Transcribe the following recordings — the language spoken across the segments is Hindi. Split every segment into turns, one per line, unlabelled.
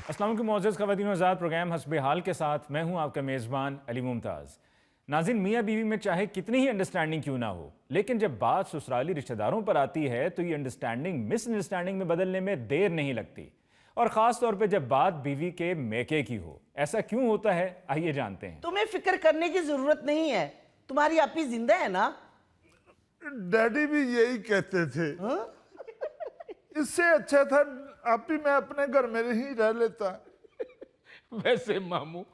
अस्सलाम वालेकुम मोअज़्ज़ज़ ख़वातीन व हज़रात, प्रोग्राम हस्बे हाल के साथ मैं हूं आपका मेज़बान अली मुमताज़। नाज़रीन, मियाँ बीवी में चाहे कितनी ही अंडरस्टैंडिंग क्यों ना हो, लेकिन जब बात ससुराली रिश्तेदारों पर आती है तो ये अंडरस्टैंडिंग मिसअंडरस्टैंडिंग में बदलने में देर नहीं लगती, और ख़ास तौर पर जब बात बीवी के मैके की हो। ऐसा क्यों होता है, आइए जानते हैं।
तुम्हें फिक्र करने की जरूरत नहीं है, तुम्हारी आपी जिंदा है ना।
डैडी भी यही कहते थे। इससे अच्छा था आप ही मैं अपने घर में ही रह लेता।
वैसे मामू,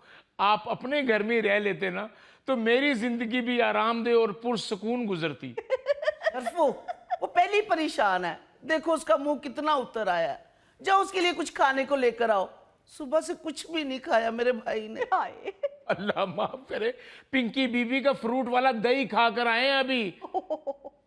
आप अपने घर में रह लेते ना तो मेरी जिंदगी भी आरामदेह और पुरसकून गुजरती।
शर्फू, वो पहले ही परेशान है, देखो उसका मुंह कितना उतर आया है। जाओ उसके लिए कुछ खाने को लेकर आओ, सुबह से कुछ भी नहीं खाया मेरे भाई ने।
अल्लाह माफ करे, पिंकी बीबी का फ्रूट वाला दही खा कर आए हैं अभी।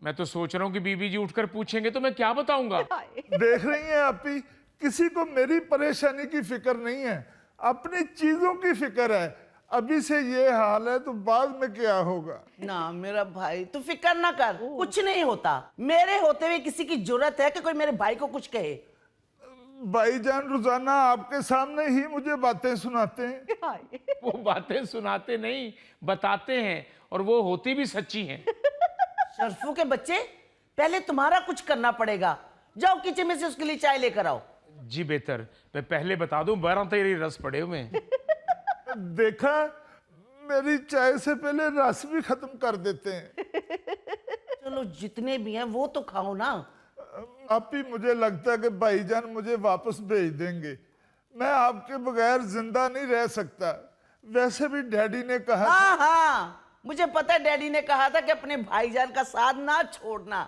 मैं तो सोच रहा हूँ कि बीबी जी उठकर पूछेंगे तो मैं क्या बताऊंगा।
देख रही हैं आप ही, किसी को मेरी परेशानी की फिक्र नहीं है, अपनी चीजों की फिक्र है। अभी से ये हाल है तो बाद में क्या होगा।
ना मेरा भाई, तू फिक्र ना कर, कुछ नहीं होता। मेरे होते हुए किसी की जरूरत है कि कोई मेरे भाई को कुछ कहे?
भाईजान रोजाना आपके सामने ही मुझे बातें सुनाते हैं।
वो बातें सुनाते नहीं, बताते हैं, और वो होती भी सच्ची हैं।
शर्फू के बच्चे, पहले तुम्हारा कुछ करना पड़ेगा। जाओ किचन में से उसके लिए चाय लेकर आओ।
जी बेहतर, मैं पहले बता दूं, 12 तेरी रस पड़े हुए हैं।
देखा, मेरी चाय से पहले रस भी खत्म कर देते हैं।
चलो जितने भी हैं वो तो खाओ ना।
आप ही मुझे लगता है कि भाईजान मुझे वापस भेज देंगे। मैं आपके बगैर जिंदा नहीं रह सकता। वैसे भी डैडी ने कहा
हाँ हाँ, मुझे पता है, डैडी ने कहा था कि अपने भाईजान का साथ ना छोड़ना।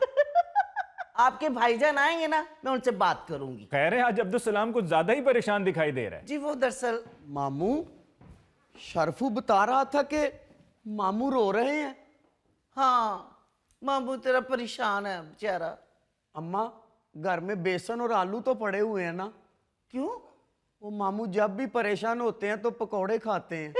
आपके भाईजान आएंगे ना, मैं उनसे बात करूंगी।
खैर है, आज अब्दुल सलाम कुछ ज्यादा ही परेशान दिखाई दे रहा है।
जी वो दरअसल
मामू, शर्फू बता रहा था कि मामू रो रहे हैं।
हाँ, मामू तेरा परेशान है बेचारा।
अम्मा, घर में बेसन और आलू तो पड़े हुए हैं ना।
क्यों?
वो मामू जब भी परेशान होते हैं तो पकौड़े खाते हैं।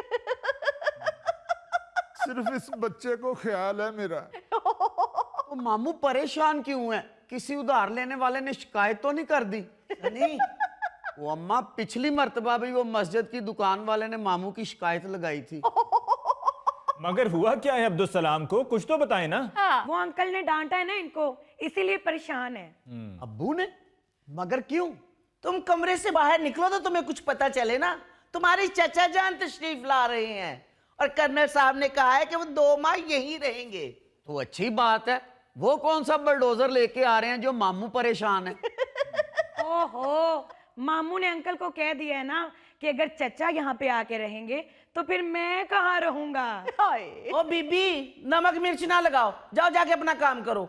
सिर्फ इस बच्चे को ख्याल है मेरा।
तो मामू परेशान क्यों है? किसी उधार लेने वाले ने शिकायत तो नहीं कर दी?
नहीं,
वो अम्मा, पिछली मर्तबा भी वो मस्जिद की दुकान वाले ने मामू की शिकायत लगाई थी।
मगर हुआ क्या है अब्दुल सलाम को, कुछ तो बताएं ना।
हाँ, वो अंकल ने डांटा है ना इनको, इसीलिए परेशान है।
अब्बू ने? मगर क्यों?
तुम कमरे से बाहर निकलो तो तुम्हें कुछ पता चले ना। तुम्हारे चाचा जान तशरीफ ला रहे हैं और कर्नल साहब ने कहा है कि वो 2 माह यहीं रहेंगे।
तो अच्छी बात है। वो कौन सा बुलडोजर लेके आ रहे हैं जो मामू परेशान है?
ओहो, मामू ने अंकल को कह दिया है ना कि अगर चचा यहाँ पे आके रहेंगे तो फिर मैं कहाँ रहूंगा।
ओ बीबी, नमक मिर्च ना लगाओ, जाओ जाके अपना काम करो।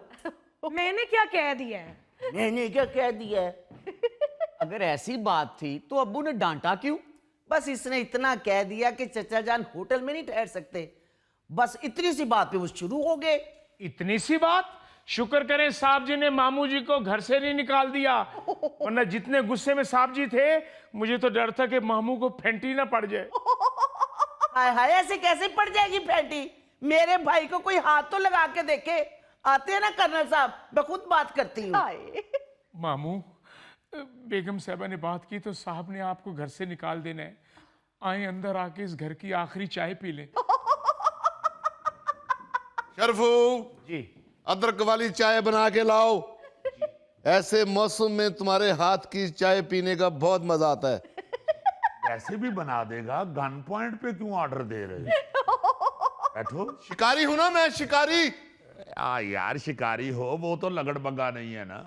मैंने क्या कह दिया है?
मैंने क्या कह दिया है?
अगर ऐसी बात थी तो अब्बू ने डांटा क्यों?
बस इसने इतना कह दिया कि चचा जान होटल में नहीं ठहर सकते। बस इतनी सी बात पे वो शुरू हो गए।
इतनी सी बात? शुक्र करें साहब जी ने मामू जी को घर से नहीं निकाल दिया, वरना जितने गुस्से में साहब जी थे, मुझे तो डर था कि मामू को फेंटी ना पड़ जाए।
हाय हाय, ऐसे कैसे पड़ जाएगी फैंटी? मेरे भाई को कोई हाथ तो लगा के देखे। आते हैं ना कर्नल साहब, मैं खुद बात करती हूँ।
मामू, बेगम साहबा ने बात की तो साहब ने आपको घर से निकाल देना है। आए अंदर आके इस घर की आखिरी चाय पी लें।
शर्फू
जी।
अदरक वाली चाय बना के लाओ। ऐसे मौसम में तुम्हारे हाथ की चाय पीने का बहुत मजा आता है।
ऐसे भी बना देगा, गन पॉइंट पे क्यों ऑर्डर दे रहे? बैठो।
शिकारी हूं ना मैं, शिकारी।
यार शिकारी हो, वो तो लगड़बग्गा नहीं है ना।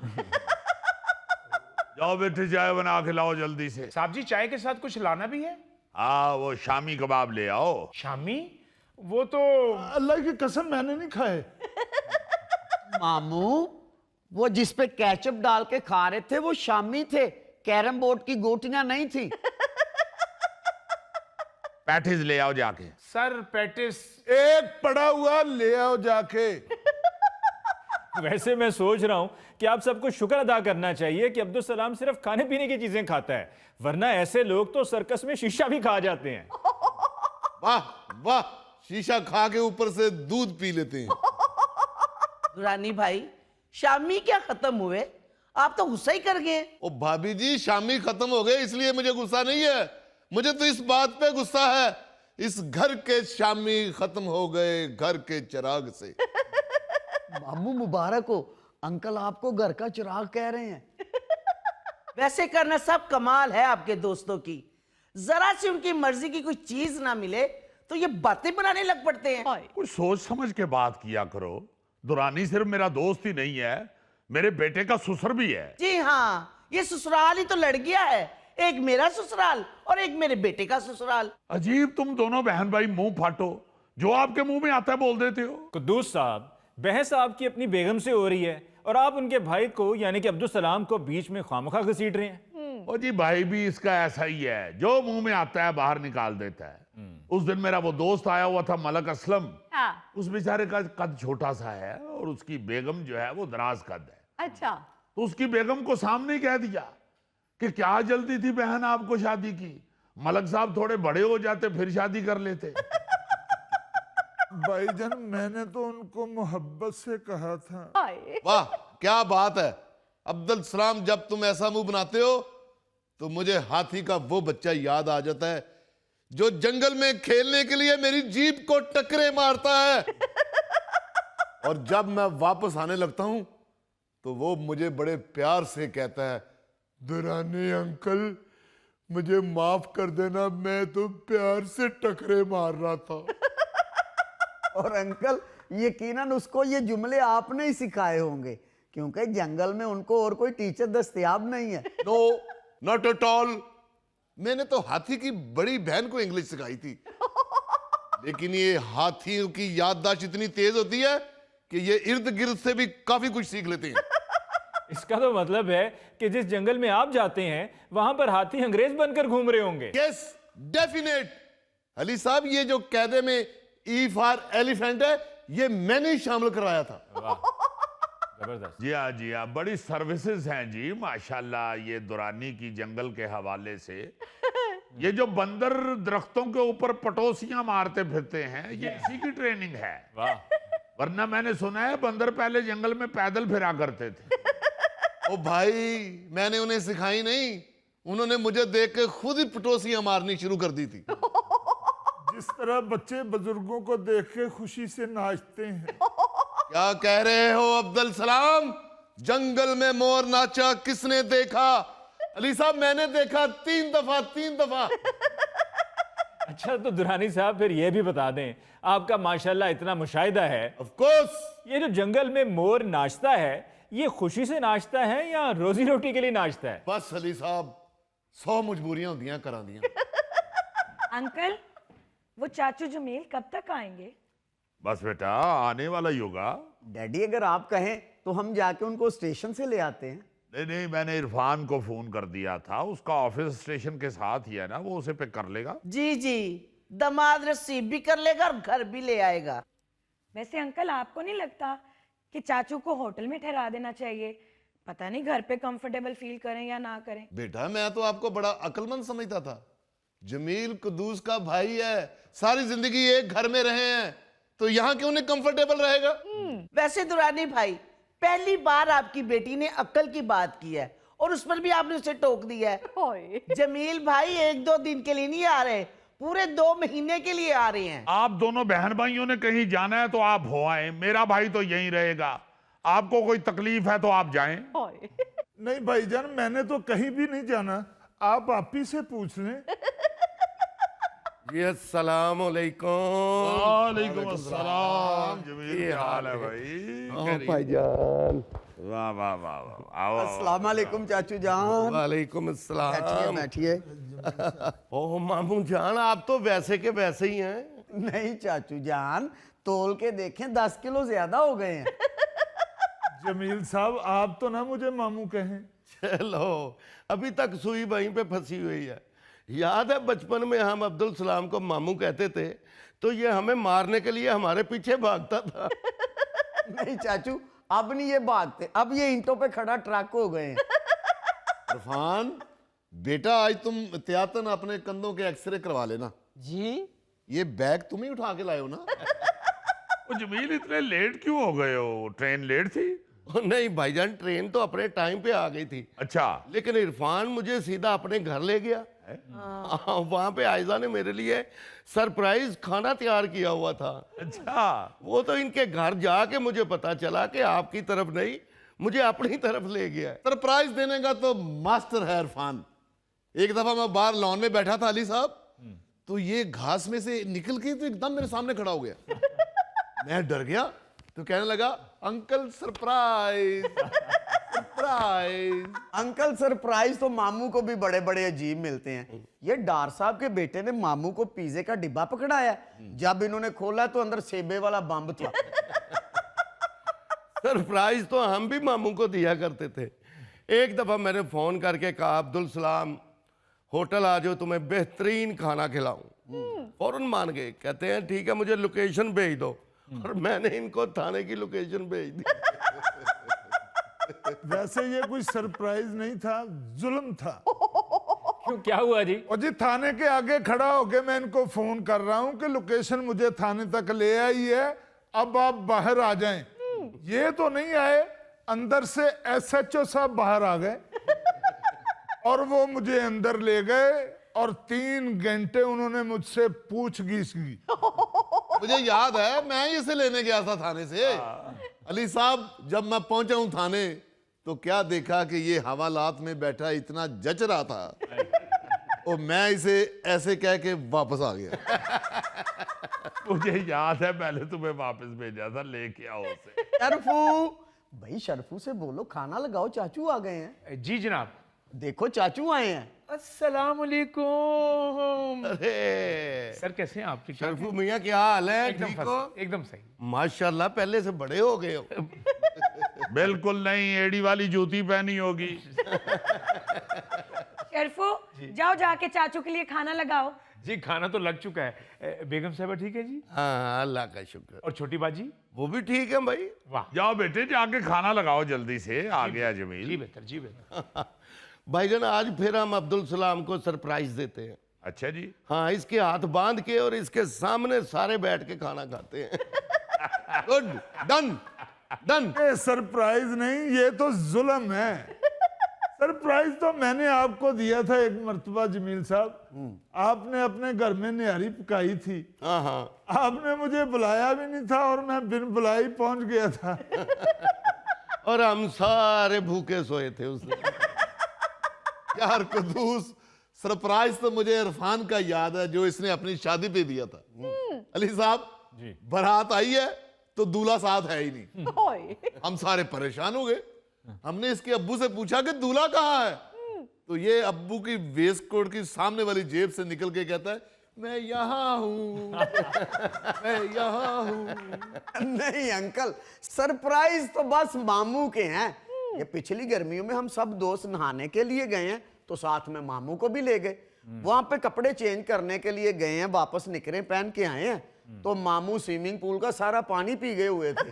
जाओ बेटे, चाय बना के लाओ जल्दी से।
साहब जी, चाय के साथ कुछ लाना भी है?
हाँ, वो शामी कबाब ले आओ।
शामी? वो तो
अल्लाह की कसम मैंने नहीं खाए।
मामू, वो जिस पे केचप डाल के खा रहे थे वो शामी थे, कैरम बोर्ड की गोटियां नहीं थी।
पैटिस ले आओ जाके।
Sir patties.
एक पड़ा हुआ ले आओ जाके।
वैसे मैं सोच रहा हूं कि आप सबको शुक्र अदा करना चाहिए कि अब्दुल सलाम सिर्फ खाने पीने की चीजें खाता है, वरना ऐसे लोग तो सर्कस में शीशा भी खा जाते हैं।
वाह वाह, शीशा खा के ऊपर से दूध पी लेते हैं।
दुरानी भाई, शामी क्या खत्म हुए? आप तो गुस्सा ही कर गए।
ओ भाभी जी, शामी खत्म हो गए इसलिए मुझे गुस्सा नहीं है, मुझे तो इस बात पे गुस्सा है, इस घर के शामी खत्म हो गए घर के चिराग से।
मामू मुबारक हो, अंकल आपको घर का चिराग कह रहे हैं।
वैसे करना सब कमाल है आपके दोस्तों की, जरा सी उनकी मर्जी की कोई चीज ना मिले तो ये बातें बनाने लग पड़ते हैं।
कुछ सोच समझ के बात किया करो। दुरानी सिर्फ मेरा दोस्त ही नहीं है, मेरे बेटे का ससुर भी है।
जी हाँ, ये ससुराल ही तो लड़ गया है, एक मेरा ससुराल और एक मेरे बेटे का ससुराल।
अजीब, तुम दोनों बहन भाई मुंह फाटो, जो आपके मुंह में आता है बोल देते हो।
कुद्दूस साहब, बहस आपकी अपनी बेगम से हो रही है और आप उनके भाई को यानी कि अब्दुल सलाम को बीच में खामखा घसीट रहे हैं।
ओ जी, भाई भी इसका ऐसा ही है, जो मुंह में आता है बाहर निकाल देता है। उस दिन मेरा वो दोस्त आया हुआ था मलक असलम, उस बेचारे का कद छोटा सा है और उसकी बेगम जो है वो दराज कद है।
अच्छा,
तो उसकी बेगम को सामने ही कह दिया कि क्या जल्दी थी बहन आपको शादी की, मलक साहब थोड़े बड़े हो जाते फिर शादी कर लेते।
भाईजान, मैंने तो उनको मोहब्बत से कहा था।
हाय।
वाह क्या बात है अब्दुल सलाम, जब तुम ऐसा मुंह बनाते हो तो मुझे हाथी का वो बच्चा याद आ जाता है जो जंगल में खेलने के लिए मेरी जीप को टकरे मारता है और जब मैं वापस आने लगता हूं तो वो मुझे बड़े प्यार से कहता है, दुरानी अंकल मुझे माफ कर देना, मैं तो प्यार से टकरे मार रहा था।
और अंकल यकीनन उसको ये जुमले आपने ही सिखाए होंगे, क्योंकि जंगल में उनको और कोई टीचर दस्तयाब नहीं है।
No, not at all. मैंने तो हाथी की बड़ी बहन को इंग्लिश सिखाई थी, लेकिन ये हाथियों की याददाश्त इतनी तेज होती है कि ये इर्द गिर्द से भी काफी कुछ सीख लेते हैं।
इसका तो मतलब है कि जिस जंगल में आप जाते हैं वहां पर हाथी अंग्रेज बनकर घूम रहे होंगे।
Yes definite. अली साहब, ये जो कैदे में ई फॉर एलिफेंट है ये मैंने ही शामिल करवाया था।
जबरदस्त।
जी हाँ, जी हाँ, बड़ी सर्विसेज हैं जी माशाल्लाह ये दुरानी की जंगल के हवाले से। ये जो बंदर दरख्तों के ऊपर पटोसियां मारते फिरते हैं ये इसी की ट्रेनिंग है।
वाह।
वरना मैंने सुना है बंदर पहले जंगल में पैदल फिरा करते थे।
ओ भाई, मैंने उन्हें सिखाई नहीं, उन्होंने मुझे देख के खुद ही पटोसियां मारनी शुरू कर दी थी।
जिस तरह बच्चे बुजुर्गों को देख के खुशी से नाचते हैं।
क्या कह रहे हो अब्दुल सलाम? जंगल में मोर नाचा किसने देखा? अली साहब, मैंने देखा 3 दफा 3 दफा।
अच्छा, तो दुरानी साहब फिर ये भी बता दें, आपका माशाल्लाह इतना मुशाहिदा है,
ऑफ कोर्स।
ये जो जंगल में मोर नाचता है ये खुशी से नाचता है या रोजी रोटी के लिए नाचता है?
बस अली साहब, 100 मजबूरियां होंदियां करा दियां।
अंकल, वो चाचू जमील कब तक आएंगे?
बस बेटा, आने वाला ही होगा।
डैडी अगर आप कहें तो हम जाके उनको स्टेशन से ले आते हैं।
नहीं नहीं, मैंने इरफान को फोन कर दिया था, उसका ऑफिस स्टेशन के साथ ही है ना, वो उसे पिक कर लेगा।
जी जी, दामाद रिसीव भी कर लेगा और घर भी ले आएगा।
वैसे अंकल, आपको नहीं लगता कि चाचू को होटल में ठहरा देना चाहिए? पता नहीं घर पे कंफर्टेबल फील करें या ना करें।
बेटा, मैं तो आपको बड़ा अक्लमंद समझता था। जमील कुद्दूस का भाई है, सारी जिंदगी एक घर में रहे हैं, तो यहाँ क्यों नहीं कंफर्टेबल रहेगा?
वैसे दुरानी भाई, पहली बार आपकी बेटी ने अक्ल की बात की है और उस पर भी आपने उसे टोक दिया है।
हाय।
जमील भाई 1-2 दिन के लिए नहीं आ रहे, पूरे 2 महीने के लिए आ रहे हैं।
आप दोनों बहन भाइयों ने कहीं जाना है तो आप हो आए, मेरा भाई तो यहीं रहेगा। आपको कोई तकलीफ है तो आप जाएं।
हाय।
नहीं भाईजान, मैंने तो कहीं भी नहीं जाना, आप ही से पूछ लें।
जी अस्सलाम वालेकुम।
वालेकुम अस्सलाम। जमील, क्या हाल है भाई?
भाईजान।
वाह वाह वाह वाह। आओ, आओ।
अस्सलाम वालेकुम चाचू जान।
वालेकुम
बैठिए
अस्सलाम।
बैठिए।
ओह मामू जान, आप तो वैसे के वैसे ही हैं।
नहीं चाचू जान, तोल के देखें 10 किलो ज्यादा हो गए हैं।
जमील साहब, आप तो ना मुझे मामू कहें।
चलो, अभी तक सुई वहीं पे फंसी हुई है। याद है बचपन में हम अब्दुल सलाम को मामू कहते थे तो ये हमें मारने के लिए हमारे पीछे भागता था।
नहीं चाचू, अब नहीं ये भागते, अब ये ईंटों पे खड़ा ट्रक हो गए हैं।
इरफान बेटा, आज तुम एहतियातन अपने कंधों के एक्सरे करवा लेना।
जी?
ये बैग तुम ही उठा के लाए हो ना?
वो जमील, इतने लेट क्यों हो गए हो? ट्रेन लेट थी?
नहीं भाईजान, ट्रेन तो अपने टाइम पे आ गई थी,
अच्छा,
लेकिन इरफान मुझे सीधा अपने घर ले गया। वहां पे आयजा ने मेरे लिए सरप्राइज खाना तैयार किया हुआ था।
अच्छा।
वो तो इनके घर जाके मुझे पता चला कि आपकी तरफ नहीं, मुझे अपनी तरफ ले गया। सरप्राइज देने का तो मास्टर है इरफान। एक दफा मैं बाहर लॉन में बैठा था अली साहब, तो ये घास में से निकल के तो एकदम मेरे सामने खड़ा हो गया। मैं डर गया तो कहने लगा, uncle surprise surprise.
Uncle surprise तो मामू को भी बड़े बड़े अजीब मिलते हैं। ये डार साहब के बेटे ने मामू को पिज्जे का डिब्बा पकड़ाया, जब इन्होंने खोला तो अंदर सेबे वाला बम था।
सरप्राइज तो हम भी मामू को दिया करते थे। एक दफा मैंने फोन करके कहा, अब्दुल सलाम होटल आ जाओ, तुम्हें बेहतरीन खाना खिलाऊं। फौरन मान गए, कहते हैं ठीक है मुझे लोकेशन भेज दो, और मैंने इनको थाने की लोकेशन भेज दी।
वैसे ये कोई सरप्राइज नहीं था, जुल्म था।
क्यों, क्या हुआ जी?
और जी थाने के आगे खड़ा होके मैं इनको फोन कर रहा हूं कि लोकेशन मुझे थाने तक ले आई है, अब आप बाहर आ जाएं। ये तो नहीं आए, अंदर से एसएचओ साहब बाहर आ गए और वो मुझे अंदर ले गए और 3 घंटे उन्होंने मुझसे पूछगिछ की।
मुझे याद है मैं इसे लेने गया था थाने से। अली साहब, जब मैं पहुंचा हूं थाने तो क्या देखा कि ये हवालात में बैठा इतना जच रहा था, और मैं इसे ऐसे कह के वापस आ गया।
मुझे याद है मैंने तुम्हें वापस भेजा था, लेके आओ उसे।
शरफू भाई, शरफू से बोलो खाना लगाओ, चाचू आ गए हैं।
जी जनाब।
देखो चाचू आए हैं।
अस्सलाम वालेकुम।
अरे
सर कैसे हैं आप? ठीक ठाक
शरफू मियाँ, क्या हाल है?
एकदम
ठीक हो?
एकदम सही।
माशाल्लाह, पहले से बड़े हो गए हो।
बिल्कुल नहीं, एड़ी वाली जूती पहनी होगी।
शरफू, जाओ जाके चाचू के लिए खाना लगाओ।
जी खाना तो लग चुका है। बेगम साहबा ठीक है जी?
हाँ, अल्लाह का शुक्र।
और छोटी बाजी?
वो भी ठीक है भाई।
वाह,
जाओ बेटे, जाके खाना लगाओ जल्दी से। आ गया जमील।
जी बेहतर, जी बेहतर।
भाईजान, आज फिर हम अब्दुल सलाम को सरप्राइज देते हैं।
अच्छा जी।
हाँ, इसके हाथ बांध के और इसके सामने सारे बैठ के खाना खाते हैं। Good, done done.
ये सरप्राइज नहीं, ये तो जुल्म है। सरप्राइज तो मैंने आपको दिया था एक मर्तबा जमील साहब, आपने अपने घर में निहारी पकाई थी।
हाँ हाँ,
आपने मुझे बुलाया भी नहीं था और मैं बिन बुलाए पहुंच गया था।
और हम सारे भूखे सोए थे उस दिन। यार कुदूस, सरप्राइज तो मुझे इरफान का याद है जो इसने अपनी शादी पे दिया था। अली साहब, बारात आई है तो दूल्हा साथ है ही नहीं। हम सारे परेशान हो गए। हमने इसके अब्बू से पूछा कि दूल्हा कहाँ है, तो ये अब्बू की वेस्ट कोट की सामने वाली जेब से निकल के कहता है, मैं यहाँ हूँ, मैं यहाँ हूँ।
नहीं अंकल, सरप्राइज तो बस मामू के हैं। ये पिछली गर्मियों में हम सब दोस्त नहाने के लिए गए हैं, तो साथ में मामू को भी ले गए। वहां पे कपड़े चेंज करने के लिए गए हैं, वापस निकरे पहन के आए हैं, तो मामू स्विमिंग पूल का सारा पानी पी गए हुए थे।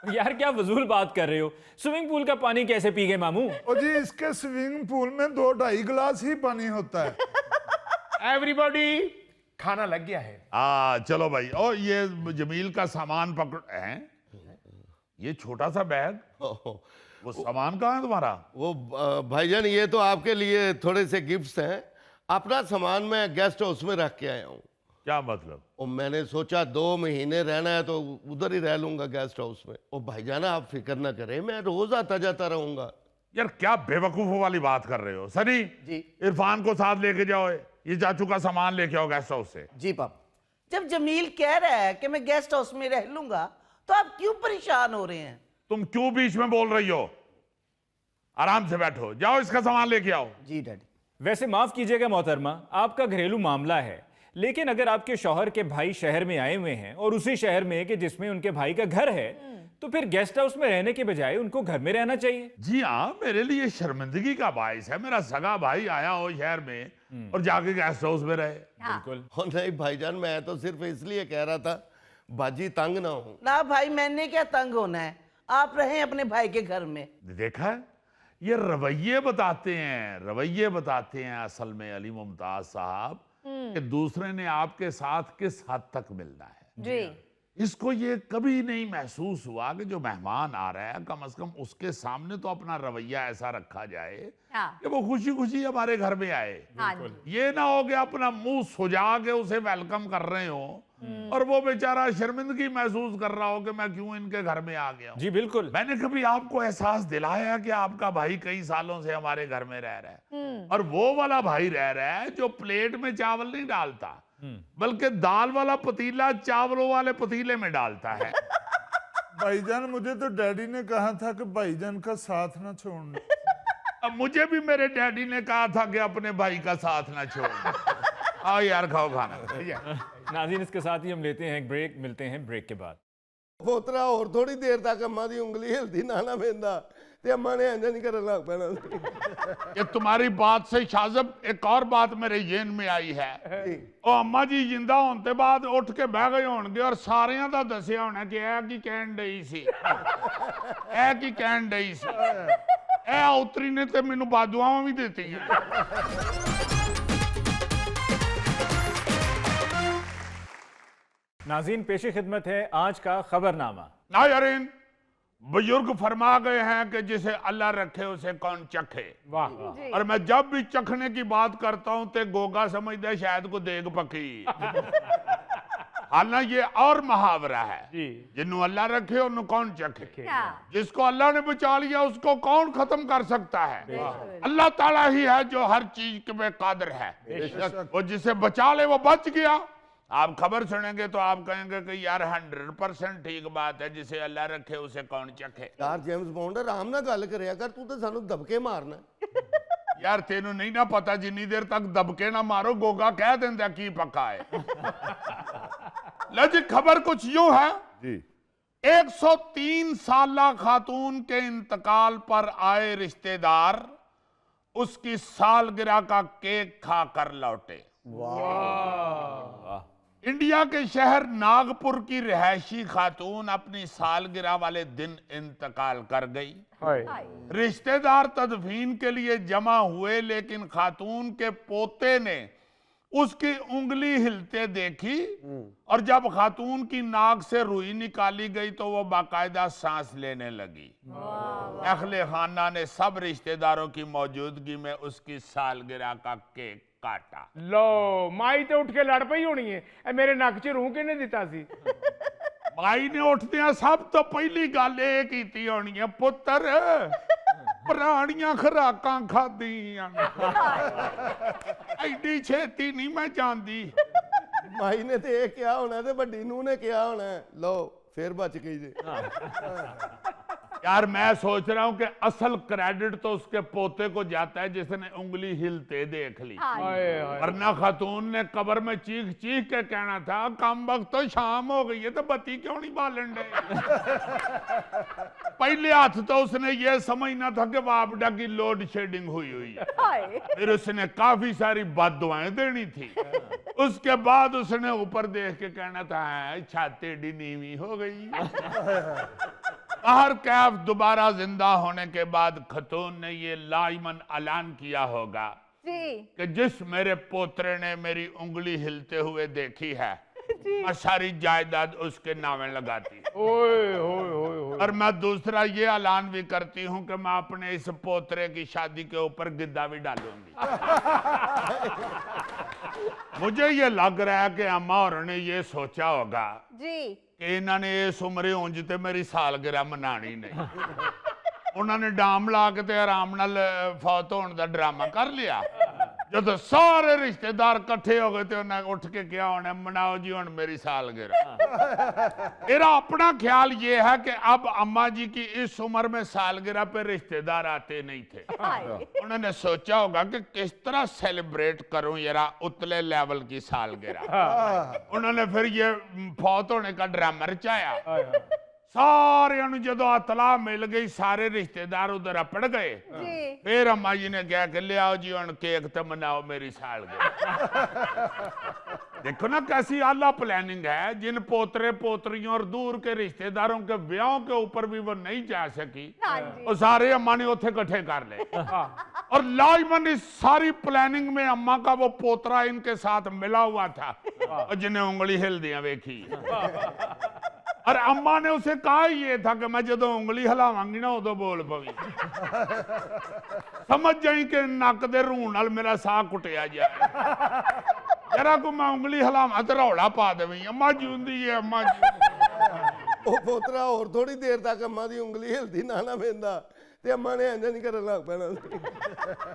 यार क्या फजूल बात कर रहे हो? स्विमिंग पूल का पानी कैसे पी गए मामू?
और जी इसके स्विमिंग पूल में 2-2.5 गिलास ही पानी होता है।
एवरीबॉडी, खाना लग गया है।
चलो भाई। और ये जमील का सामान पकड़ है, ये छोटा सा बैग, वो सामान कहाँ है तुम्हारा?
वो भाईजान, ये तो आपके लिए थोड़े से गिफ्ट्स हैं। अपना सामान मैं गेस्ट हाउस में रख के आया हूँ।
क्या मतलब?
और मैंने सोचा 2 महीने रहना है तो उधर ही रह लूंगा गेस्ट हाउस में। और भाईजान आप फिक्र ना करें, मैं रोज आता जाता रहूंगा।
यार क्या बेवकूफों वाली बात कर रहे हो? सनी
जी।
इरफान को साथ लेके जाओ, ये चाचू का सामान लेके आओ गेस्ट हाउस से।
जी पापा।
जब जमील कह रहा है कि मैं गेस्ट हाउस में रह लूंगा, तो आप क्यों परेशान हो रहे हैं?
तुम क्यों बीच में बोल रही हो? आराम से बैठो, जाओ इसका सामान लेके आओ।
जी डैडी।
वैसे माफ कीजिएगा मोहतरमा, आपका घरेलू मामला है, लेकिन अगर आपके शौहर के भाई शहर में आए हुए हैं और उसी शहर में कि जिसमें उनके भाई का घर है, तो फिर गेस्ट हाउस में रहने के बजाय उनको घर में रहना चाहिए।
जी हाँ, मेरे लिए शर्मिंदगी का बाइस है मेरा सगा भाई आया हो शहर में और जाके गेस्ट हाउस में रहे।
बिल्कुल।
और नहीं भाईजान, मैं तो सिर्फ इसलिए कह रहा था बाजी तंग ना हो।
ना भाई, मैंने क्या तंग होना है, आप रहें अपने भाई के घर में।
देखा है, ये रवैये बताते हैं असल में अली मुमताज साहब कि दूसरे ने आपके साथ किस हद तक मिलना है।
जी।
इसको ये कभी नहीं महसूस हुआ कि जो मेहमान आ रहा है कम से कम उसके सामने तो अपना रवैया ऐसा रखा जाए कि वो खुशी खुशी हमारे घर में आए। ये ना हो कि अपना मुंह सुजा के उसे वेलकम कर रहे हो और वो बेचारा शर्मिंदगी महसूस कर रहा हो कि मैं क्यों इनके घर में आ गया हूं।
जी बिल्कुल।
मैंने कभी आपको एहसास दिलाया कि आपका भाई कई सालों से हमारे घर में रह रहा है और वो वाला भाई रह रहा है जो प्लेट में चावल नहीं डालता बल्कि दाल वाला पतीला चावलों वाले पतीले में डालता है।
भाईजान, मुझे तो डैडी ने कहा था कि भाईजान का साथ ना छोड़ना।
अब मुझे भी मेरे डैडी ने कहा था कि अपने भाई का साथ ना छोड़ना। आओ यार, खाओ खाना।
नाज़रीन, इसके साथ ही हम लेते हैं एक ब्रेक, मिलते हैं ब्रेक के बाद।
पोतरा और थोड़ी देर तक अम्मा की उंगली हिलती ना ना बेंदा ते अम्मा ने इंज नहीं करन लग पैना।
ये तुम्हारी बात से शाज़ब एक और बात मेरे जेन में आई है। ओ अम्मा जी जिंदा होने के बाद उठ के बह गए होंगे और सारियां दा दसिया होना कि ऐ की कहन डई सी, ऐ की कहन डई सी, ऐ उतरी ने ते मैनू बादुआवां भी देतियां।
नाज़रीन, पेश खिदमत है आज का खबरनामा।
नाज़रीन, बुजुर्ग फरमा गए हैं कि जिसे अल्लाह रखे उसे कौन चखे। वाह। और मैं जब भी चखने की बात करता हूं तो गोगा समझता है शायद को देग पकी। हालांकि ये और मुहावरा है, जिन्हों अल्लाह रखे उन्होंने कौन चखे। जिसको अल्लाह ने बचा लिया उसको कौन खत्म कर सकता है। अल्लाह ताला ही है जो हर चीज के कादिर है। वो जिसे बचा ले वो बच गया। आप खबर सुनेंगे तो आप कहेंगे कि यार 100% ठीक बात है, जिसे अल्लाह रखे उसे कौन चखे।
यार जेम्स बॉन्ड आराम ना गल करया कर, तू तो सानू दबके मारना।
यार तेनू नहीं ना पता, जिन्नी देर तक दबके ना मारो गोगा कह देंदा की पक्का है। लो जी, खबर कुछ यूं है जी। 103 साला खातून के इंतकाल पर आए रिश्तेदार उसकी सालगिरह का केक खाकर लौटे। इंडिया के शहर नागपुर की रिहायशी खातून अपनी सालगिरह वाले दिन इंतकाल कर गई। रिश्तेदार तदफीन के लिए जमा हुए, लेकिन खातून के पोते ने उसकी उंगली हिलते देखी और जब खातून की नाक से रुई निकाली गई तो वो बाकायदा सांस लेने लगी। अहले खाना ने सब रिश्तेदारों की मौजूदगी में उसकी सालगिरह का केक काटा।
लो माई तो उठ के लड़ पई होनी है, ए मेरे नक च रूह किने दिता सी।
माई ने उठदियां सब तो पहली गल ये कीती होनी है, पुत्र पुरानियां खुराकां खादियां एडी छेती नहीं मैं जानदी।
माई ने ते क्या होना ते बड़ी नूह ने क्या होना। लो फिर बच गई जी।
यार मैं सोच रहा हूं कि असल क्रेडिट तो उसके पोते को जाता है जिसने उंगली हिलते देख ली, वरना खातून ने कब्र में चीख चीख के कहना था कम वक्त तो शाम हो गई है तो बत्ती क्यों नहीं बालन डे। पहले हाथ तो उसने ये समझना था कि वापडा की लोड शेडिंग हुई है, फिर उसने काफी सारी बददुआएं देनी थी। उसके बाद उसने ऊपर देख के कहना था छाती डी नीवी हो गई। हर कैफ दोबारा जिंदा होने के बाद खतून ने ये लाइमन ऐलान किया होगा कि जिस मेरे पोतरे ने मेरी उंगली हिलते हुए देखी है मैं सारी जायदाद उसके नामे लगाती। और मैं दूसरा ये ऐलान भी करती हूँ कि मैं अपने इस पोतरे की शादी के ऊपर गिद्दा भी डालूंगी। मुझे ये लग रहा है कि अम्मा और ने ये सोचा होगा कि इन्होंने इस उम्र उंजते मेरी सालगिरह मनानी नहीं। उन्होंने डाम ला के ते आराम नाल फौत होने का ड्रामा कर लिया। जब सारे रिश्तेदार इकट्ठे हो गए तो उन्हें उठ के क्या होना, मनाओ जी हुण मेरी सालगिरह। मेरा अपना ख्याल ये है कि अब अम्मा जी की इस उम्र में सालगिरह पे रिश्तेदार आते नहीं थे। उन्होंने सोचा होगा कि किस तरह सेलिब्रेट करूं जरा उतले लेवल की सालगिरह। उन्होंने फिर ये फौत होने का ड्रामा रचाया। सारे जदों इतला मिल गई सारे रिश्तेदार उधर अपड़ गए। फिर अम्मा जी ने कहा कि लियाओ जी हुण केक तो मनाओ मेरी सालगिरह। देखो ना कैसी आला प्लानिंग है। जिन पोतरे पोतरियों और दूर के रिश्तेदारों के ब्याहों के ऊपर भी वो नहीं जा सकी, और सारे अम्मा ने उथे इकट्ठे कर ले। और लाजमन इस सारी प्लानिंग में अम्मा का वो पोतरा इनके साथ मिला हुआ था और जिन्हें उंगली हिल दिया वेखी। और अम्मा ने उसे कहा ये था कि मैं जो उंगली हिलावांगी ना उदो बोल पवी। समझ जाई कि नक दे रूण नाल मेरा साह कुटिया जाए, जरा को मैं उंगली हिलावा तो रौला पा देवी अम्मा जिंदी है अम्मा जी।
ਉਹ ਪੋਤਰਾ ਹੋਰ ਥੋੜੀ ਦੇਰ ਤੱਕ ਅੰਮਾ ਦੀ ਉਂਗਲੀ ਹਿਲਦੀ ਨਾ ਨਾ ਪੈਂਦਾ ਤੇ ਅੰਮਾ ਨੇ ਇੰਜ ਨਹੀਂ ਕਰਨ ਲੱਗ ਪੈਣਾ ਸੀ।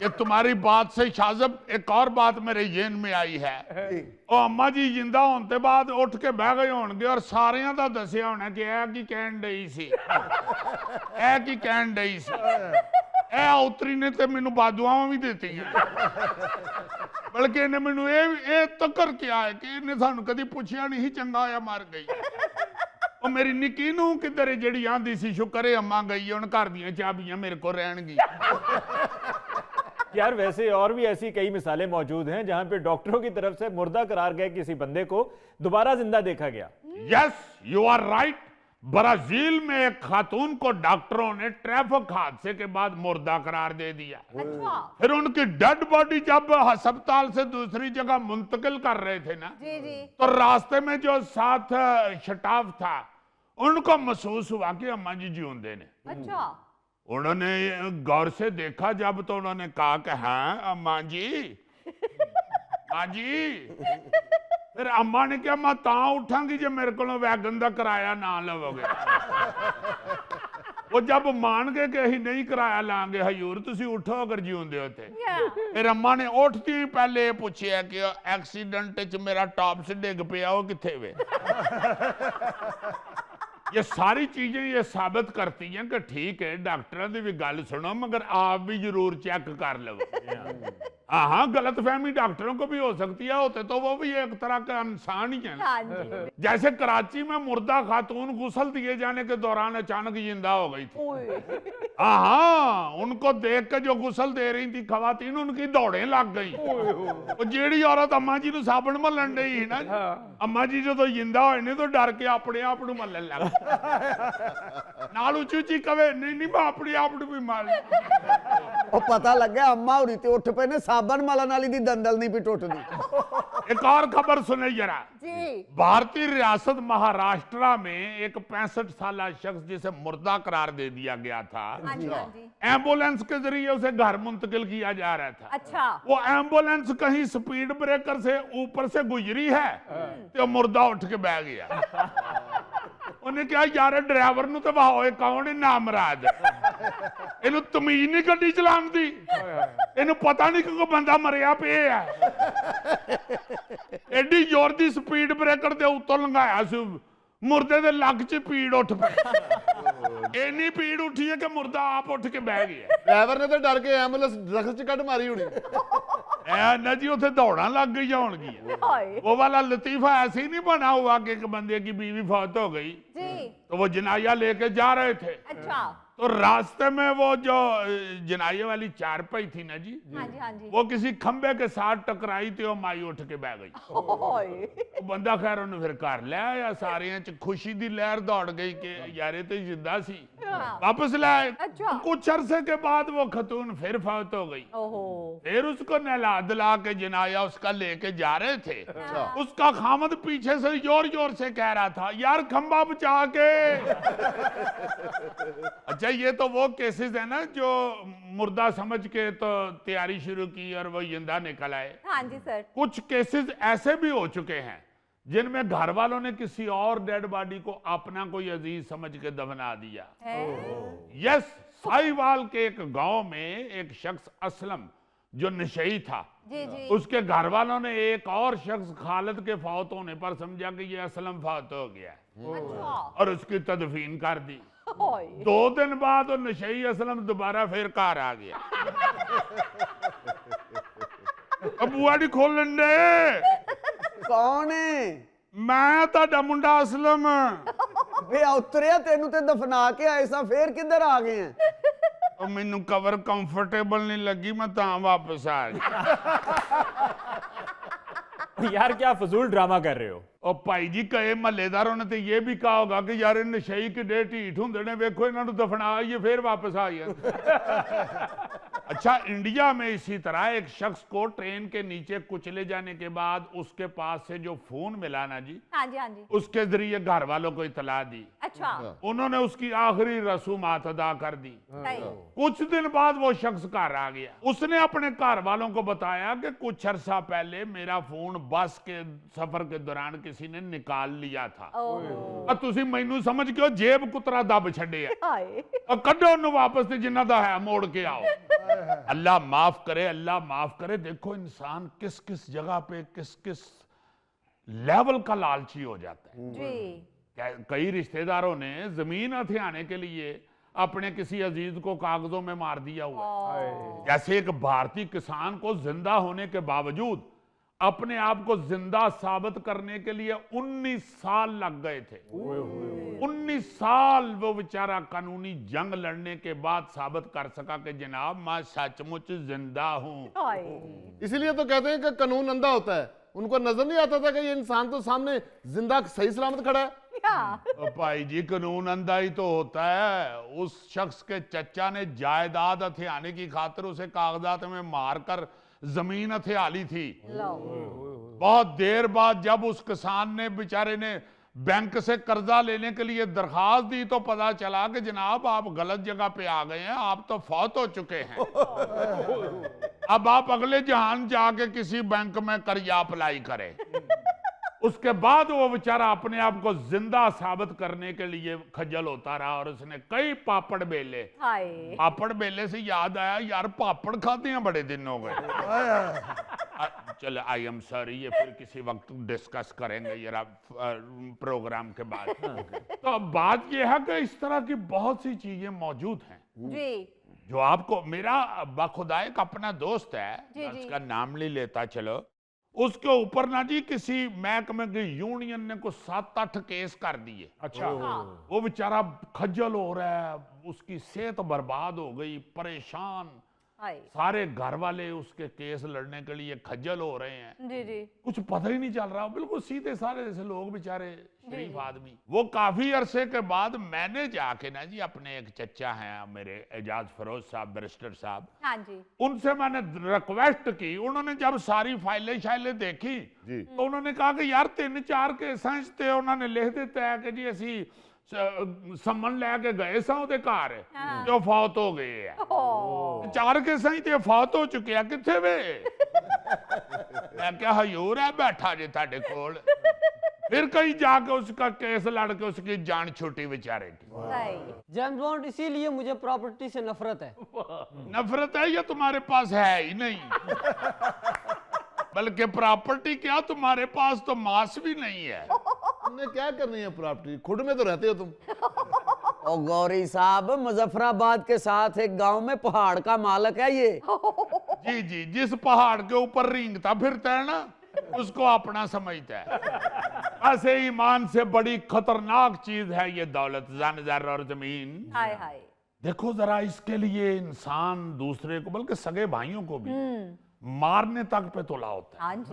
ये तुम्हारी बात से शाजब एक और बात मेरे जेन में आई है। ਉਹ अम्मा जी जिंदा होने के बाद उठ के बह गए होंगे और सारिਆਂ ਦਾ ਦੱਸਿਆ ਹੋਣਾ कि ਇਹ ਕੀ ਕਹਿਣ ਡਈ ਸੀ, ਇਹ ਕੀ ਕਹਿਣ ਡਈ ਸੀ। ਇਹ ਉਤਰੀ ਨੇ ਤੇ ਮੈਨੂੰ ਬਾਦੂਆਵਾਂ ਵੀ ਦਿੱਤੀਆਂ, ਬਲਕਿ ਇਹਨੇ ਮੈਨੂੰ ਇਹ ਤੱਕਰ ਕਿਹਾ ਹੈ ਕਿ ਇਹਨੇ ਸਾਨੂੰ ਕਦੀ ਪੁੱਛਿਆ ਨਹੀਂ ਚੰਗਾ ਹੋਇਆ ਮਰ ਗਈ। ਉਹ ਮੇਰੀ ਨਿੱਕੀ ਨੂੰ ਕਿੱਧਰ ਜਿਹੜੀ ਆਂਦੀ ਸੀ ਸ਼ੁਕਰ ਹੈ ਅੰਮਾ ਗਈ, ਹੁਣ ਘਰ ਦੀਆਂ ਚਾਬੀਆਂ ਮੇਰੇ ਕੋਲ ਰਹਿਣਗੀਆਂ।
यार वैसे और भी ऐसी कई मिसालें मौजूद हैं जहां पे डॉक्टरों की तरफ से मुर्दा करार गए किसी बंदे को दोबारा जिंदा देखा गया।
Yes you are right. Brazil में एक खातून को डॉक्टरों ने ट्रैफिक हादसे के बाद मुर्दा करार दे दिया। फिर उनकी डेड बॉडी जब अस्पताल से दूसरी जगह मुंतकिल कर रहे थे ना, तो रास्ते में जो साथ शटाफ था उनको महसूस हुआ कि अम्मा जी जिंदे ने। उन्होंने गौर से देखा जब, तो उन्होंने कहा कि हाँ अम्मा जी, माँ जी। फिर अम्मा ने कहा मैं ता उठांगी जो मेरे को वैगन का किराया ना लवोगे। वो जब मान गए कि अं नहीं किराया लांगे हजूर तुसी उठो अगर जिंदे हो ते। फिर अम्मा ने उठती ही पहले ये पूछा कि एक्सीडेंट च मेरा टॉप्स डिग पिया वो किथे वे। ये सारी चीजें ये साबित करती हैं कि ठीक है डॉक्टरों की भी गल सुनो मगर आप भी जरूर चेक कर लो। हाँ गलत फहमी डॉक्टरों को भी हो सकती है, होते तो वो भी एक तरह का इंसान ही है। जैसे कराची में मुर्दा खातून गुसल दिए जाने के दौरान अचानक जिंदा हो गई थी। हाँ उनको देख के जो गुसल दे रही थी खवातीन उनकी दौड़े लग गई। वो जेड़ी औरत अम्मा जी साबन मलन डई ना, अम्मा जी जो जिंदा होए तो डर के अपने आप को मलन लग नाल उची उची कवे नहीं नहीं मैं अपने आप को भी मार।
ਉਹ ਪਤਾ ਲੱਗਾ ਅੰਮਾ ਹੋਰੀ ਤੇ ਉੱਠ ਪਏ ਨੇ ਸਾਬਣ ਮਲਣ ਵਾਲੀ ਦੀ ਦੰਦਲ ਨਹੀਂ ਵੀ ਟੁੱਟਦੀ।
एक और खबर सुने जरा जी। भारतीय रियासत महाराष्ट्र में एक 65 साल शख्स जिसे मुर्दा करार दे दिया गया था, एम्बुलेंस के जरिए उसे घर मुंतकिल किया जा रहा था। अच्छा। वो एम्बुलेंस कहीं स्पीड ब्रेकर से ऊपर से गुजरी है तो मुर्दा उठ के बह गया। उन्हें क्या यार ड्राइवर नु तो भावे कौन है नामराद, इन्हू तमीज नहीं गड्डी चलाने दी, इन्हू पता नहीं कि बंदा मरिया पे है। एडी जोर दी स्पीड ब्रेकर दे उत्तों लंघाया सी, मुर्दे दे लग च पीड़ उठ पई। इन्नी पीड़ उठी है कि मुर्दा आप उठ के बह गया।
ड्राइवर ने तो डर के एम्बुलेंस रख च कट मारी होनी।
ना जी उसे दौड़ा लग गई होंगी। वो वाला लतीफा ऐसे ही नहीं बना हुआ कि एक बंदे की बीवी फौत हो गई तो वो जनाजा लेके जा रहे थे। अच्छा। तो रास्ते में वो जो जनाजे वाली चारपाई थी ना जी, वो किसी खंबे के साथ टकराई थी और माई उठ के बह गई। तो बंदा खैर उन्हें फिर कर लिया, सारे खुशी दी लहर दौड़ गई कि यार तो जिंदा सी, वापस लाए। कुछ अरसे के बाद वो खतून फिर फौत हो गई। फिर उसको नहला दिला के जनाजा उसका लेके जा रहे थे। उसका खामद पीछे से जोर जोर से कह रहा था यार खंबा बचा के। अच्छा ये तो वो केसेस है ना जो मुर्दा समझ के तो तैयारी शुरू की और वो जिंदा निकल आए। हाँ जी सर। कुछ केसेस ऐसे भी हो चुके हैं जिनमें घर वालों ने किसी और डेड बॉडी को अपना कोई अजीज समझ के दफना दिया। यस, साहिवाल के एक गांव में एक शख्स असलम जो नशई था, उसके घर वालों ने एक और शख्स खालिद के फौत होने पर समझा कि ये असलम फौत हो गया और उसकी तदफीन कर दी। 2 दिन बाद नशई असलम दोबारा फिर घर आ गया। बुआ नहीं खोलन दे।
कौन है?
मैं ताड़ा मुंडा असलम।
वे उतरिया तेनू ते दफना के आए सा फिर किधर आ गए हैं?
और मैनू कवर कंफर्टेबल नहीं लगी मैं ता वापस आ गया।
यार क्या फजूल ड्रामा कर रहे हो।
और भाई जी कहे महल्लेदारों ने तो ये भी कहा होगा कि यार नशई कि ढीठ होंगे ने, वेखो इन्हों दफना आइए फिर वापस आ जाए। अच्छा, इंडिया में इसी तरह एक शख्स को ट्रेन के नीचे कुचले जाने के बाद उसके पास से जो फोन मिला ना जी,
हाँ जी हाँ जी।
उसके जरिए घर वालों को इतला दी।
अच्छा।
उन्होंने उसकी आखिरी रसूमात अदा कर दी।
सही।
कुछ दिन बाद वो शख्स घर आ गया। उसने अपने घर वालों को बताया कि कुछ अरसा पहले मेरा फोन बस के सफर के दौरान किसी ने निकाल लिया था। तुसी मैनू समझ के जेब कुतरा दब छड़े
हाय।
कड्डो उन्हें वापस ते जिन्ना दा है मोड़ के आओ। अल्लाह माफ करे, अल्लाह माफ करे। देखो इंसान किस किस जगह पे किस किस लेवल का लालची हो जाता है
जी।
कई रिश्तेदारों ने जमीन हथियाने के लिए अपने किसी अजीज को कागजों में मार दिया हुआ है। जैसे एक भारतीय किसान को जिंदा होने के बावजूद अपने आप को जिंदा साबित करने के लिए 19 साल लग गए थे। 19 साल वो बेचारा कानूनी जंग लड़ने के बाद साबित कर सका कि जनाब मैं सचमुच जिंदा हूं।
इसीलिए तो कहते हैं कि कानून अंधा होता है। उनको नजर नहीं आता था कि ये इंसान तो सामने जिंदा सही सलामत खड़ा है।
भाई जी, कानून अंधा ही तो होता है। उस शख्स के चचा ने जायदाद हथियाने की खातिर उसे कागजात में मारकर जमीन हथियाली थी। बहुत देर बाद जब उस किसान ने बेचारे ने बैंक से कर्जा लेने के लिए दरखास्त दी तो पता चला कि जनाब आप गलत जगह पे आ गए हैं, आप तो फौत हो चुके हैं। अब आप अगले जहान जाके किसी बैंक में कर्जा अप्लाई करें। उसके बाद वो बेचारा अपने आप को जिंदा साबित करने के लिए खज्जल होता रहा और उसने कई पापड़ बेले। पापड़ बेले से याद आया, यार पापड़ खाते हैं बड़े दिन हो गए। चलो आई एम सॉरी, ये फिर किसी वक्त डिस्कस करेंगे यार प्रोग्राम के बाद। तो अब बात ये है कि इस तरह की बहुत सी चीजें मौजूद हैं
जी।
जो आपको, मेरा बाखुदा एक अपना दोस्त है,
जी,
मैं उसका नाम नहीं लेता, चलो, उसके ऊपर ना जी किसी महकमे की यूनियन ने कुछ 7-8 केस कर दिए।
अच्छा।
वो बेचारा खज्जल हो रहा है, उसकी सेहत बर्बाद हो गई, परेशान, सारे घर वाले उसके केस लड़ने के लिए खज्जल हो रहे हैं।
जी जी।
कुछ पता ही नहीं चल रहा, बिल्कुल सीधे सारे जैसे लोग बेचारे शरीफ आदमी। वो काफी अरसे के बाद मैंने जाके ना जी, अपने एक चचा हैं मेरे एजाज फरोज साहब, बैरिस्टर साहब,
हाँ जी,
उनसे मैंने रिक्वेस्ट की। उन्होंने जब सारी फाइलें शाइलें देखी तो उन्होंने कहा कि यार 3-4 केस थे। उन्होंने लिख दिता है कि जी असी सम्मन लैके गए सा उहदे घर जो फौत हो गए है। 4 केस थे, फौत हो चुके हैं, किथे वे? मैं क्या हजूर है बैठा जे ताडे कोल। फिर कहीं जाके उसका केस लड़ के उसकी जान छूटी बेचारे की।
जेम्स बॉन्ड, इसीलिए मुझे प्रॉपर्टी से नफरत है।
नफरत है या तुम्हारे पास है ही नहीं? बल्कि प्रॉपर्टी क्या, तुम्हारे पास तो मांस भी नहीं है।
तुमने क्या करनी है प्रॉपर्टी? खुद में तो रहते हो तुम।
ओ गौरी साहब, मुजफ्फराबाद के साथ एक गांव में पहाड़ का मालिक है ये।
जी जी, जिस पहाड़ के ऊपर रेंगता फिरता है ना, उसको अपना समझता है। ऐसे ईमान से बड़ी खतरनाक चीज है ये दौलत, जानवर और जमीन।
हाय हाय।
देखो जरा, इसके लिए इंसान दूसरे को, बल्कि सगे भाइयों को भी मारने तक पे तुला होता है।
हाँ जी।